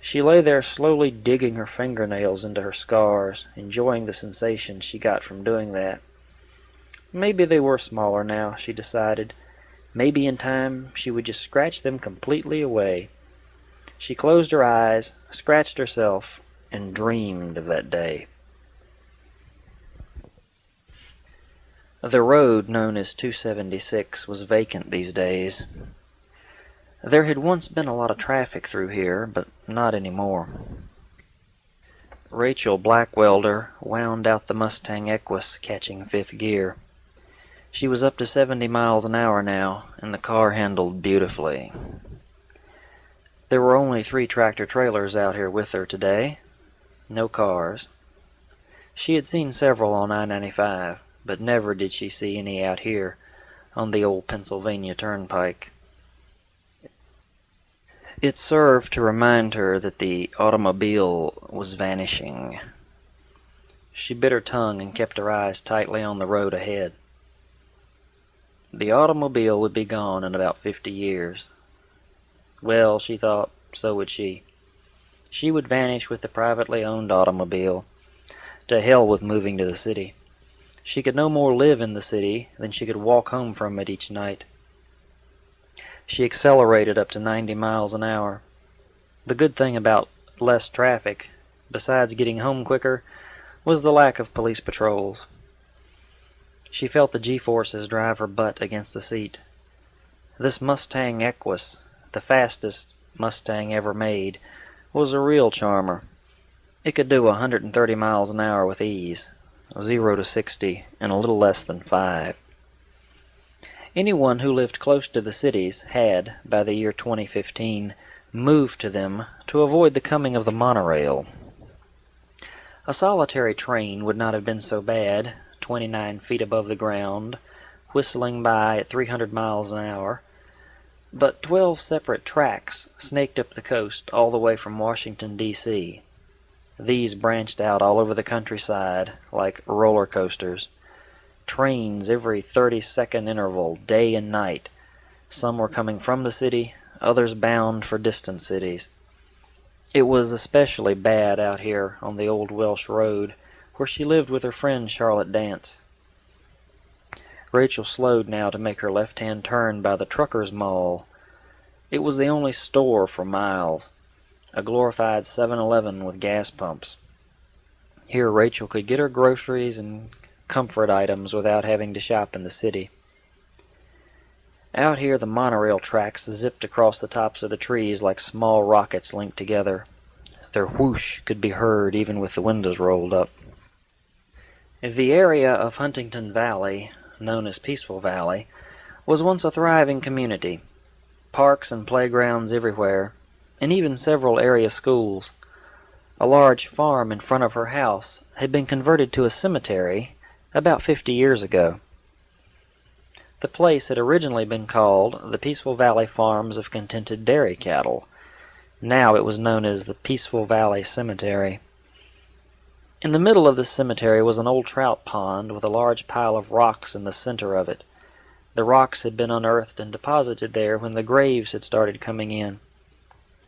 She lay there slowly digging her fingernails into her scars, enjoying the sensation she got from doing that. Maybe they were smaller now, she decided. Maybe in time she would just scratch them completely away. She closed her eyes, scratched herself, and dreamed of that day. The road known as 276 was vacant these days. There had once been a lot of traffic through here, but not anymore. Rachel Blackwelder wound out the Mustang Equus, catching fifth gear. She was up to 70 miles an hour now, and the car handled beautifully. There were only 3 tractor-trailers out here with her today. No cars. She had seen several on I-95, but never did she see any out here on the old Pennsylvania Turnpike. It served to remind her that the automobile was vanishing. She bit her tongue and kept her eyes tightly on the road ahead. The automobile would be gone in about 50 years. Well, she thought, so would she. She would vanish with the privately owned automobile. To hell with moving to the city. She could no more live in the city than she could walk home from it each night. She accelerated up to 90 miles an hour. The good thing about less traffic, besides getting home quicker, was the lack of police patrols. She felt the G-forces drive her butt against the seat. This Mustang Equus, the fastest Mustang ever made, was a real charmer. It could do 130 miles an hour with ease, 0 to 60 in a little less than 5. Anyone who lived close to the cities had, by the year 2015, moved to them to avoid the coming of the monorail. A solitary train would not have been so bad, 29 feet above the ground, whistling by at 300 miles an hour, but 12 separate tracks snaked up the coast all the way from Washington, D.C. These branched out all over the countryside like roller coasters. Trains every 30-second interval, day and night. Some were coming from the city, others bound for distant cities. It was especially bad out here on the old Welsh road, where she lived with her friend Charlotte Dance. Rachel slowed now to make her left-hand turn by the Truckers' Mall. It was the only store for miles, a glorified 7-Eleven with gas pumps. Here Rachel could get her groceries and comfort items without having to shop in the city. Out here the monorail tracks zipped across the tops of the trees like small rockets linked together. Their whoosh could be heard even with the windows rolled up. The area of Huntington Valley, known as Peaceful Valley, was once a thriving community. Parks and playgrounds everywhere, and even several area schools. A large farm in front of her house had been converted to a cemetery about 50 years ago. The place had originally been called the Peaceful Valley Farms of Contented Dairy Cattle. Now it was known as the Peaceful Valley Cemetery. In the middle of the cemetery was an old trout pond with a large pile of rocks in the center of it. The rocks had been unearthed and deposited there when the graves had started coming in.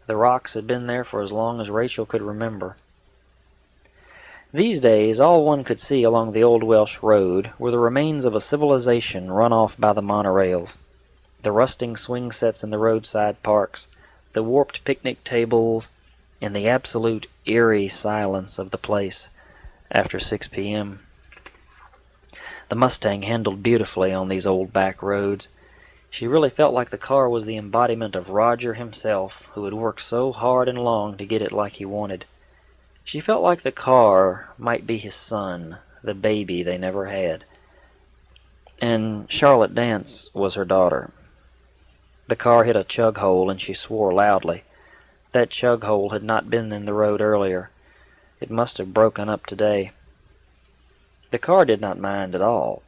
The rocks had been there for as long as Rachel could remember. These days, all one could see along the old Welsh road were the remains of a civilization run off by the monorails. The rusting swing sets in the roadside parks, the warped picnic tables, and the absolute eerie silence of the place after 6 p.m. The Mustang handled beautifully on these old back roads. She really felt like the car was the embodiment of Roger himself, who had worked so hard and long to get it like he wanted. She felt like the car might be his son, the baby they never had. And Charlotte Dance was her daughter. The car hit a chug hole and she swore loudly. That chug hole had not been in the road earlier. It must have broken up today. The car did not mind at all.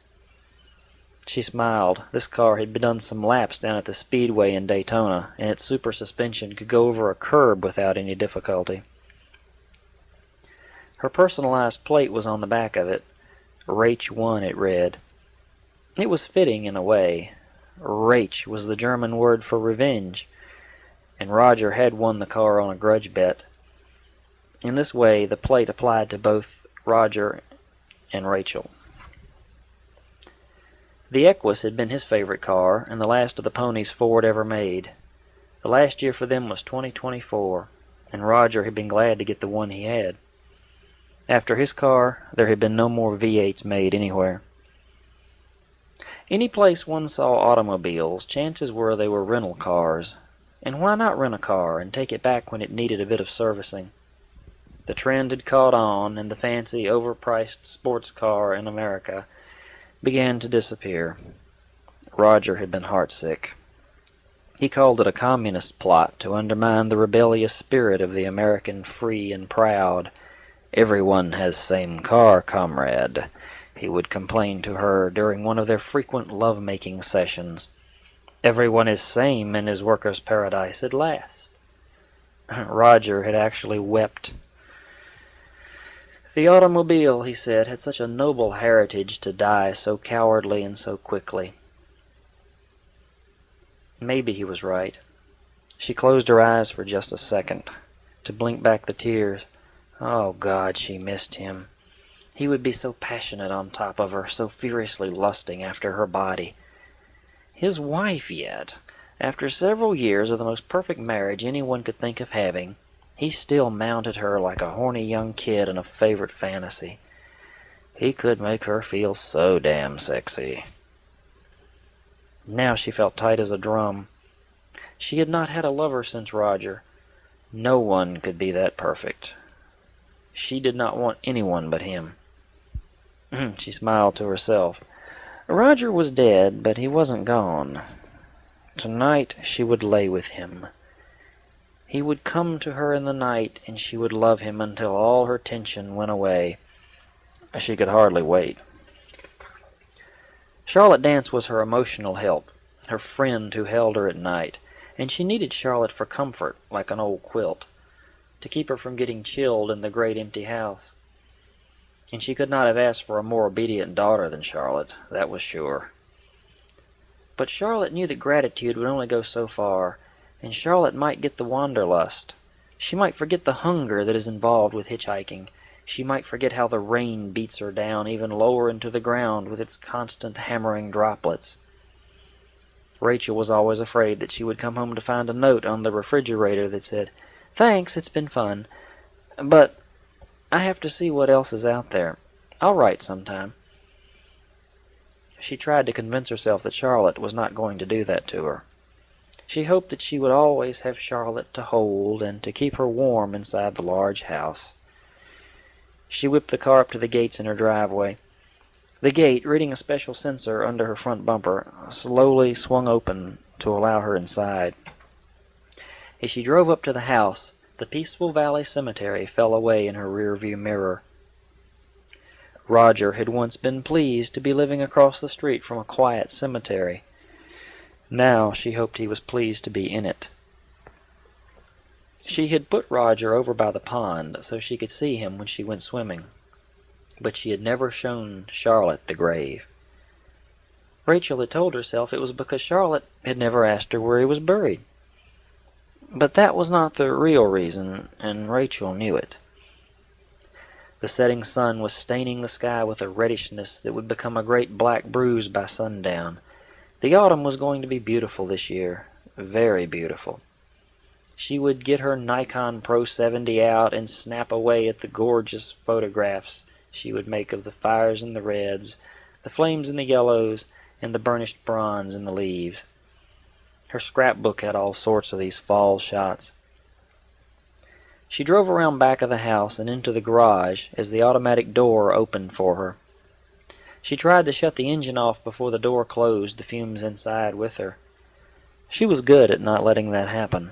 She smiled. This car had done some laps down at the Speedway in Daytona, and its super suspension could go over a curb without any difficulty. Her personalized plate was on the back of it. Rach 1, it read. It was fitting in a way. Rach was the German word for revenge, and Roger had won the car on a grudge bet. In this way, the plate applied to both Roger and Rachel. The Equus had been his favorite car, and the last of the ponies Ford ever made. The last year for them was 2024, and Roger had been glad to get the one he had. After his car, there had been no more V8s made anywhere. Any place one saw automobiles, chances were they were rental cars. And why not rent a car and take it back when it needed a bit of servicing? The trend had caught on, and the fancy, overpriced sports car in America began to disappear. Roger had been heartsick. He called it a communist plot to undermine the rebellious spirit of the American free and proud, Everyone has same car, comrade, he would complain to her during one of their frequent love-making sessions. Everyone is same in his workers' paradise at last. Roger had actually wept. The automobile, he said, had such a noble heritage to die so cowardly and so quickly. Maybe he was right. She closed her eyes for just a second, to blink back the tears. Oh, God, she missed him. He would be so passionate on top of her, so furiously lusting after her body. His wife yet. After several years of the most perfect marriage anyone could think of having, he still mounted her like a horny young kid in a favorite fantasy. He could make her feel so damn sexy. Now she felt tight as a drum. She had not had a lover since Roger. No one could be that perfect. She did not want anyone but him. She smiled to herself. Roger was dead, but he wasn't gone. Tonight she would lay with him. He would come to her in the night, and she would love him until all her tension went away. She could hardly wait. Charlotte Dance was her emotional help, her friend who held her at night, and she needed Charlotte for comfort, like an old quilt, to keep her from getting chilled in the great empty house. And she could not have asked for a more obedient daughter than Charlotte, that was sure. But Charlotte knew that gratitude would only go so far, and Charlotte might get the wanderlust. She might forget the hunger that is involved with hitchhiking. She might forget how the rain beats her down even lower into the ground with its constant hammering droplets. Rachel was always afraid that she would come home to find a note on the refrigerator that said, "Thanks, it's been fun, but I have to see what else is out there. I'll write sometime." She tried to convince herself that Charlotte was not going to do that to her. She hoped that she would always have Charlotte to hold and to keep her warm inside the large house. She whipped the car up to the gates in her driveway. The gate, reading a special sensor under her front bumper, slowly swung open to allow her inside. As she drove up to the house, the peaceful valley cemetery fell away in her rearview mirror. Roger had once been pleased to be living across the street from a quiet cemetery. Now she hoped he was pleased to be in it. She had put Roger over by the pond so she could see him when she went swimming, but she had never shown Charlotte the grave. Rachel had told herself it was because Charlotte had never asked her where he was buried. But that was not the real reason, and Rachel knew it. The setting sun was staining the sky with a reddishness that would become a great black bruise by sundown. The autumn was going to be beautiful this year, very beautiful. She would get her Nikon Pro 70 out and snap away at the gorgeous photographs she would make of the fires in the reds, the flames in the yellows, and the burnished bronze in the leaves. Her scrapbook had all sorts of these fall shots. She drove around back of the house and into the garage as the automatic door opened for her. She tried to shut the engine off before the door closed the fumes inside with her. She was good at not letting that happen.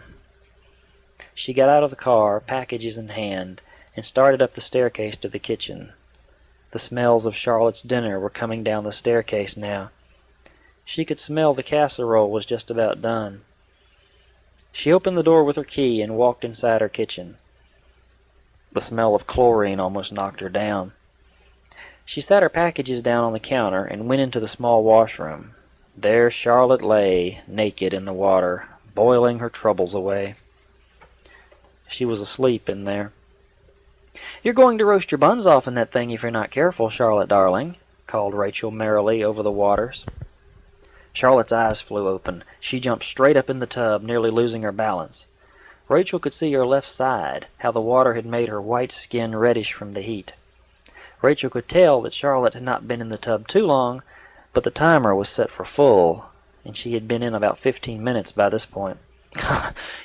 She got out of the car, packages in hand, and started up the staircase to the kitchen. The smells of Charlotte's dinner were coming down the staircase now. She could smell the casserole was just about done. She opened the door with her key and walked inside her kitchen. The smell of chlorine almost knocked her down. She set her packages down on the counter and went into the small washroom. There Charlotte lay, naked in the water, boiling her troubles away. She was asleep in there. "You're going to roast your buns off in that thing if you're not careful, Charlotte darling," called Rachel merrily over the waters. Charlotte's eyes flew open. She jumped straight up in the tub, nearly losing her balance. Rachel could see her left side, how the water had made her white skin reddish from the heat. Rachel could tell that Charlotte had not been in the tub too long, but the timer was set for full, and she had been in about 15 minutes by this point.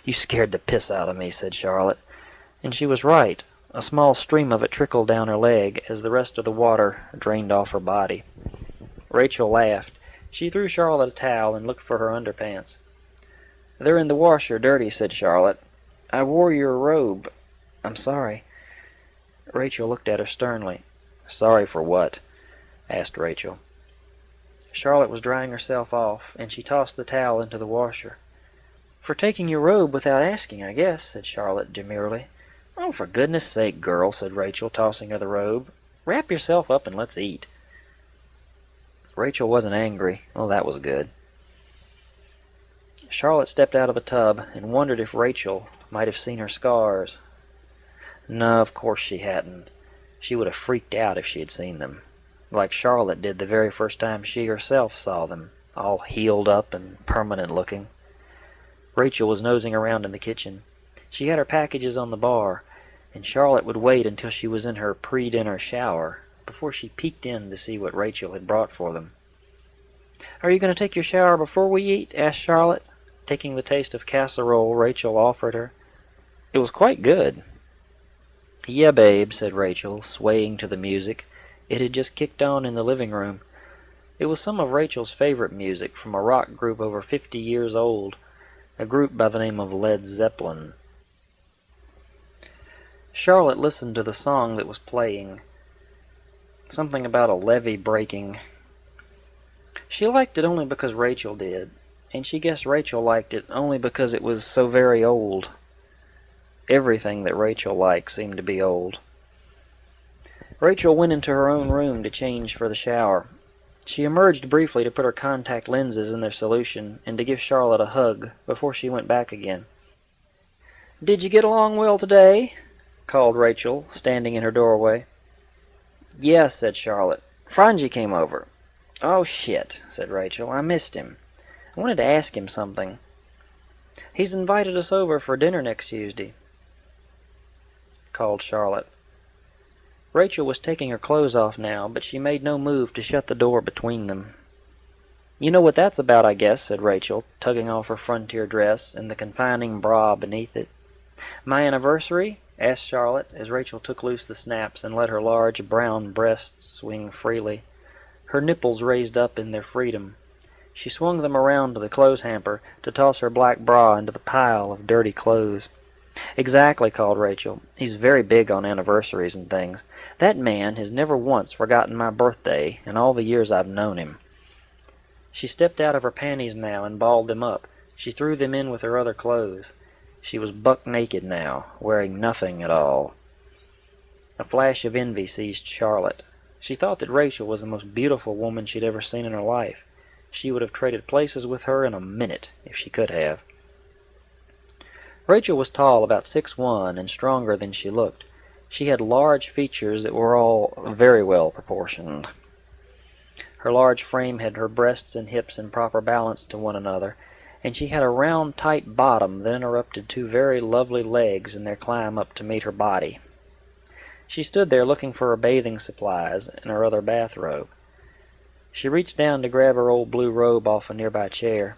"You scared the piss out of me," said Charlotte. And she was right. A small stream of it trickled down her leg as the rest of the water drained off her body. Rachel laughed. She threw Charlotte a towel and looked for her underpants. "They're in the washer, dirty," said Charlotte. "I wore your robe. I'm sorry." Rachel looked at her sternly. "Sorry for what?" asked Rachel. Charlotte was drying herself off, and she tossed the towel into the washer. "For taking your robe without asking, I guess," said Charlotte demurely. "Oh, for goodness sake, girl," said Rachel, tossing her the robe. "Wrap yourself up and let's eat." Rachel wasn't angry. Well, that was good. Charlotte stepped out of the tub and wondered if Rachel might have seen her scars. No, of course she hadn't. She would have freaked out if she had seen them, like Charlotte did the very first time she herself saw them, all healed up and permanent looking. Rachel was nosing around in the kitchen. She had her packages on the bar, and Charlotte would wait until she was in her pre-dinner shower before she peeked in to see what Rachel had brought for them. "Are you going to take your shower before we eat?" asked Charlotte, taking the taste of casserole Rachel offered her. It was quite good. "Yeah, babe," said Rachel, swaying to the music. It had just kicked on in the living room. It was some of Rachel's favorite music from a rock group over 50 years old, a group by the name of Led Zeppelin. Charlotte listened to the song that was playing. Something about a levee breaking. She liked it only because Rachel did, and she guessed Rachel liked it only because it was so very old. Everything that Rachel liked seemed to be old. Rachel went into her own room to change for the shower. She emerged briefly to put her contact lenses in their solution and to give Charlotte a hug before she went back again. "Did you get along well today?" called Rachel, standing in her doorway. "Yes," said Charlotte. "Franji came over." "Oh, shit," said Rachel. "I missed him. I wanted to ask him something. He's invited us over for dinner next Tuesday," called Charlotte. Rachel was taking her clothes off now, but she made no move to shut the door between them. "You know what that's about, I guess," said Rachel, tugging off her frontier dress and the confining bra beneath it. "My anniversary?" asked Charlotte, as Rachel took loose the snaps and let her large brown breasts swing freely. Her nipples raised up in their freedom. She swung them around to the clothes hamper to toss her black bra into the pile of dirty clothes. "Exactly," called Rachel. "He's very big on anniversaries and things. That man has never once forgotten my birthday in all the years I've known him." She stepped out of her panties now and balled them up. She threw them in with her other clothes. She was buck naked now, wearing nothing at all. A flash of envy seized Charlotte. She thought that Rachel was the most beautiful woman she'd ever seen in her life. She would have traded places with her in a minute if she could have. Rachel was tall, about 6'1", and stronger than she looked. She had large features that were all very well proportioned. Her large frame had her breasts and hips in proper balance to one another, and she had a round, tight bottom that interrupted two very lovely legs in their climb up to meet her body. She stood there looking for her bathing supplies and her other bathrobe. She reached down to grab her old blue robe off a nearby chair.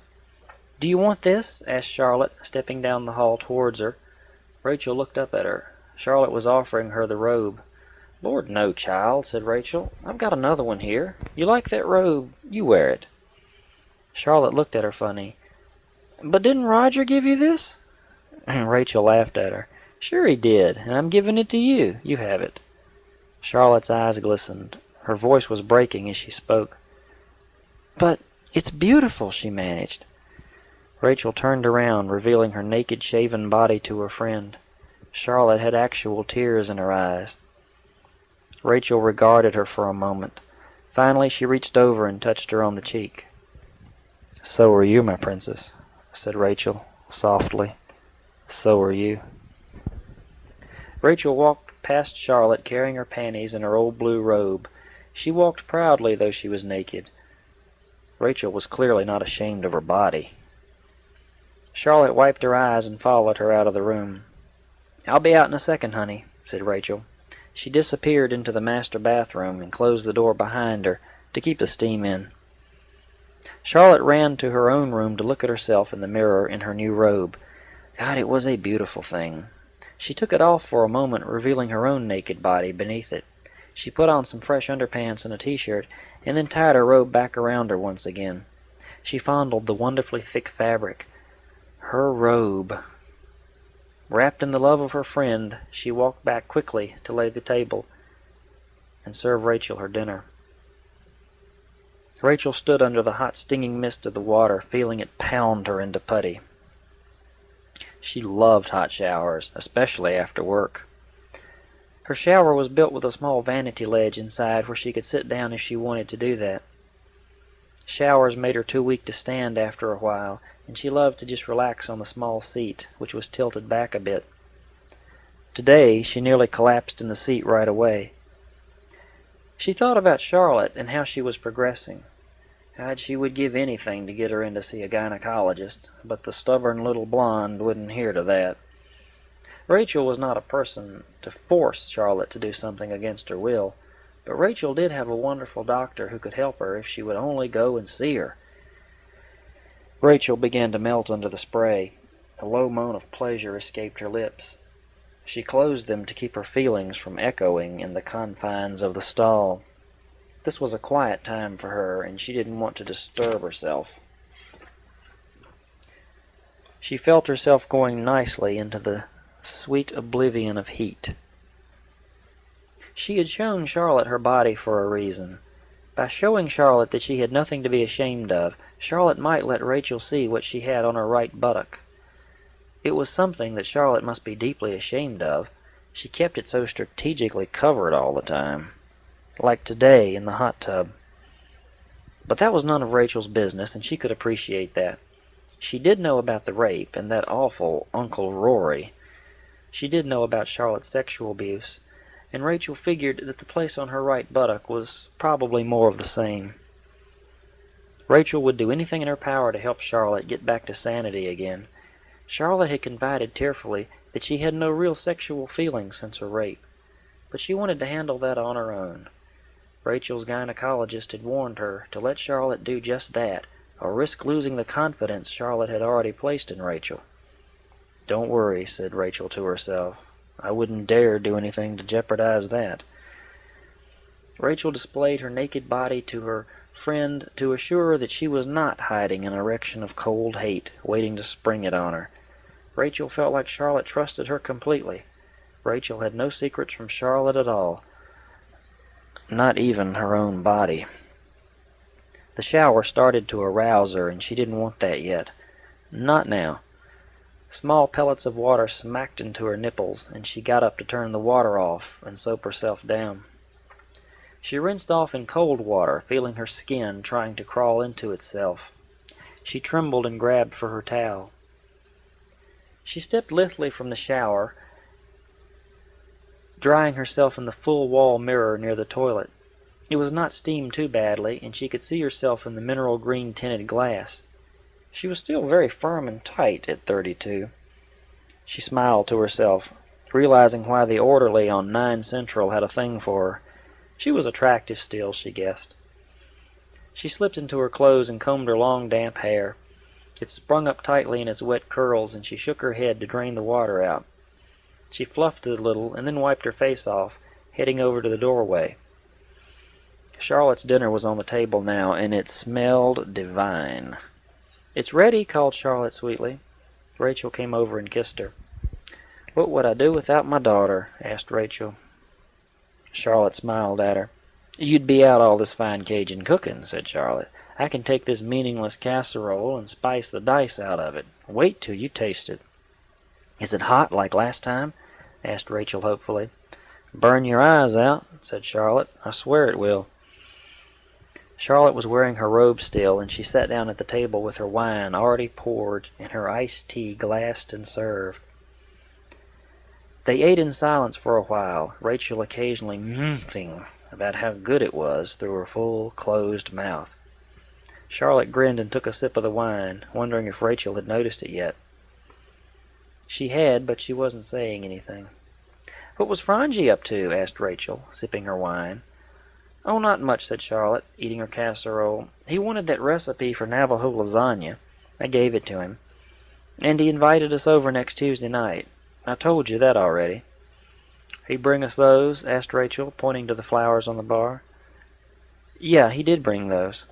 "Do you want this?" asked Charlotte, stepping down the hall towards her. Rachel looked up at her. Charlotte was offering her the robe. "Lord, no, child," said Rachel. "I've got another one here. You like that robe? You wear it." Charlotte looked at her funny. "But didn't Roger give you this?" Rachel laughed at her. "Sure he did, and I'm giving it to you. You have it." Charlotte's eyes glistened. Her voice was breaking as she spoke. "But it's beautiful," she managed. Rachel turned around, revealing her naked, shaven body to her friend. Charlotte had actual tears in her eyes. Rachel regarded her for a moment. Finally she reached over and touched her on the cheek. "So are you, my princess," said Rachel, softly. "So are you." Rachel walked past Charlotte carrying her panties and her old blue robe. She walked proudly, though she was naked. Rachel was clearly not ashamed of her body. Charlotte wiped her eyes and followed her out of the room. "I'll be out in a second, honey," said Rachel. She disappeared into the master bathroom and closed the door behind her to keep the steam in. Charlotte ran to her own room to look at herself in the mirror in her new robe. God, it was a beautiful thing. She took it off for a moment, revealing her own naked body beneath it. She put on some fresh underpants and a t-shirt, and then tied her robe back around her once again. She fondled the wonderfully thick fabric. Her robe. Wrapped in the love of her friend, she walked back quickly to lay the table and serve Rachel her dinner. Rachel stood under the hot stinging mist of the water, feeling it pound her into putty. She loved hot showers, especially after work. Her shower was built with a small vanity ledge inside where she could sit down if she wanted to do that. Showers made her too weak to stand after a while, and she loved to just relax on the small seat, which was tilted back a bit. Today, she nearly collapsed in the seat right away. She thought about Charlotte and how she was progressing. How she would give anything to get her in to see a gynecologist, but the stubborn little blonde wouldn't hear to that. Rachel was not a person to force Charlotte to do something against her will, but Rachel did have a wonderful doctor who could help her if she would only go and see her. Rachel began to melt under the spray. A low moan of pleasure escaped her lips. She closed them to keep her feelings from echoing in the confines of the stall. This was a quiet time for her, and she didn't want to disturb herself. She felt herself going nicely into the sweet oblivion of heat. She had shown Charlotte her body for a reason. By showing Charlotte that she had nothing to be ashamed of, Charlotte might let Rachel see what she had on her right buttock. It was something that Charlotte must be deeply ashamed of. She kept it so strategically covered all the time, like today in the hot tub. But that was none of Rachel's business, and she could appreciate that. She did know about the rape and that awful Uncle Rory. She did know about Charlotte's sexual abuse, and Rachel figured that the place on her right buttock was probably more of the same. Rachel would do anything in her power to help Charlotte get back to sanity again. Charlotte had confided tearfully that she had no real sexual feelings since her rape, but she wanted to handle that on her own. Rachel's gynecologist had warned her to let Charlotte do just that, or risk losing the confidence Charlotte had already placed in Rachel. "Don't worry," said Rachel to herself. "I wouldn't dare do anything to jeopardize that." Rachel displayed her naked body to her friend to assure her that she was not hiding an erection of cold hate, waiting to spring it on her. Rachel felt like Charlotte trusted her completely. Rachel had no secrets from Charlotte at all, not even her own body. The shower started to arouse her, and she didn't want that yet. Not now. Small pellets of water smacked into her nipples, and she got up to turn the water off and soap herself down. She rinsed off in cold water, feeling her skin trying to crawl into itself. She trembled and grabbed for her towel. She stepped lithely from the shower, drying herself in the full-wall mirror near the toilet. It was not steamed too badly, and she could see herself in the mineral green tinted glass. She was still very firm and tight at 32. She smiled to herself, realizing why the orderly on 9 Central had a thing for her. She was attractive still, she guessed. She slipped into her clothes and combed her long, damp hair. It sprung up tightly in its wet curls, and she shook her head to drain the water out. She fluffed it a little and then wiped her face off, heading over to the doorway. Charlotte's dinner was on the table now, and it smelled divine. "It's ready," called Charlotte sweetly. Rachel came over and kissed her. "What would I do without my daughter?" asked Rachel. Charlotte smiled at her. "You'd be out all this fine Cajun cooking," said Charlotte. "I can take this meaningless casserole and spice the dice out of it. Wait till you taste it." "Is it hot like last time?" asked Rachel hopefully. "Burn your eyes out," said Charlotte. "I swear it will." Charlotte was wearing her robe still, and she sat down at the table with her wine already poured and her iced tea glassed and served. They ate in silence for a while, Rachel occasionally mmming about how good it was through her full, closed mouth. Charlotte grinned and took a sip of the wine, wondering if Rachel had noticed it yet. She had, but she wasn't saying anything. "What was Frangie up to?" asked Rachel, sipping her wine. "Oh, not much," said Charlotte, eating her casserole. "He wanted that recipe for Navajo lasagna. I gave it to him. And he invited us over next Tuesday night. I told you that already." "He bring us those?" asked Rachel, pointing to the flowers on the bar. "Yeah, he did bring those."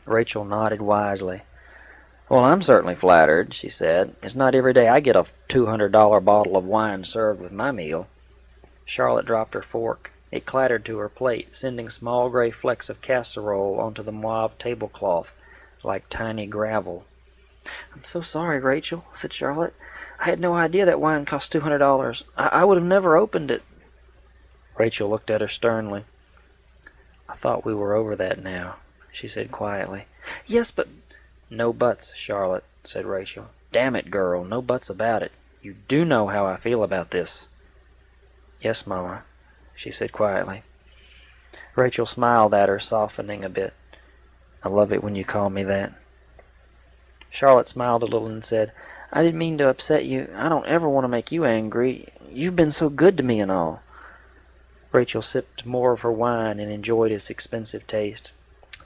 Rachel nodded wisely. "Well, I'm certainly flattered," she said. "It's not every day I get a $200 bottle of wine served with my meal." Charlotte dropped her fork. It clattered to her plate, sending small gray flecks of casserole onto the mauve tablecloth like tiny gravel. "I'm so sorry, Rachel," said Charlotte. "I had no idea that wine cost $200. I would have never opened it." Rachel looked at her sternly. "I thought we were over that now," she said quietly. "Yes, but—" "No buts, Charlotte," said Rachel. "Damn it, girl, no buts about it. You do know how I feel about this." "Yes, Mama," she said quietly. Rachel smiled at her, softening a bit. "I love it when you call me that." Charlotte smiled a little and said, "I didn't mean to upset you. I don't ever want to make you angry. You've been so good to me and all." Rachel sipped more of her wine and enjoyed its expensive taste.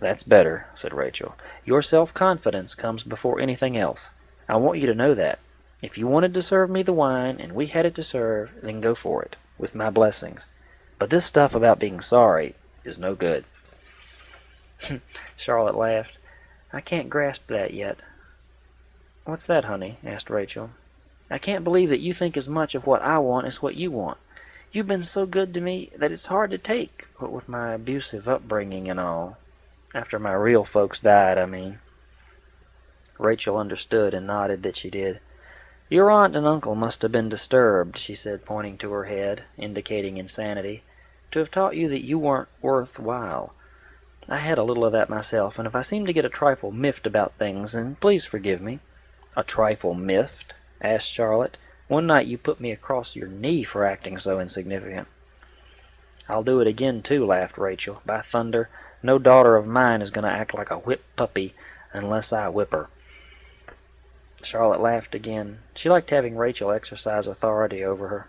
"That's better," said Rachel. "Your self-confidence comes before anything else. I want you to know that. If you wanted to serve me the wine and we had it to serve, then go for it, with my blessings. But this stuff about being sorry is no good." Charlotte laughed. "I can't grasp that yet." "What's that, honey?" asked Rachel. "I can't believe that you think as much of what I want as what you want. You've been so good to me that it's hard to take, what with my abusive upbringing and all. After my real folks died, I mean." Rachel understood and nodded that she did. "Your aunt and uncle must have been disturbed," she said, pointing to her head, indicating insanity, "to have taught you that you weren't worth while. I had a little of that myself, and if I seem to get a trifle miffed about things, then please forgive me." "A trifle miffed?" asked Charlotte. "One night you put me across your knee for acting so insignificant." "I'll do it again, too," laughed Rachel. "By thunder, no daughter of mine is going to act like a whipped puppy unless I whip her." Charlotte laughed again. She liked having Rachel exercise authority over her.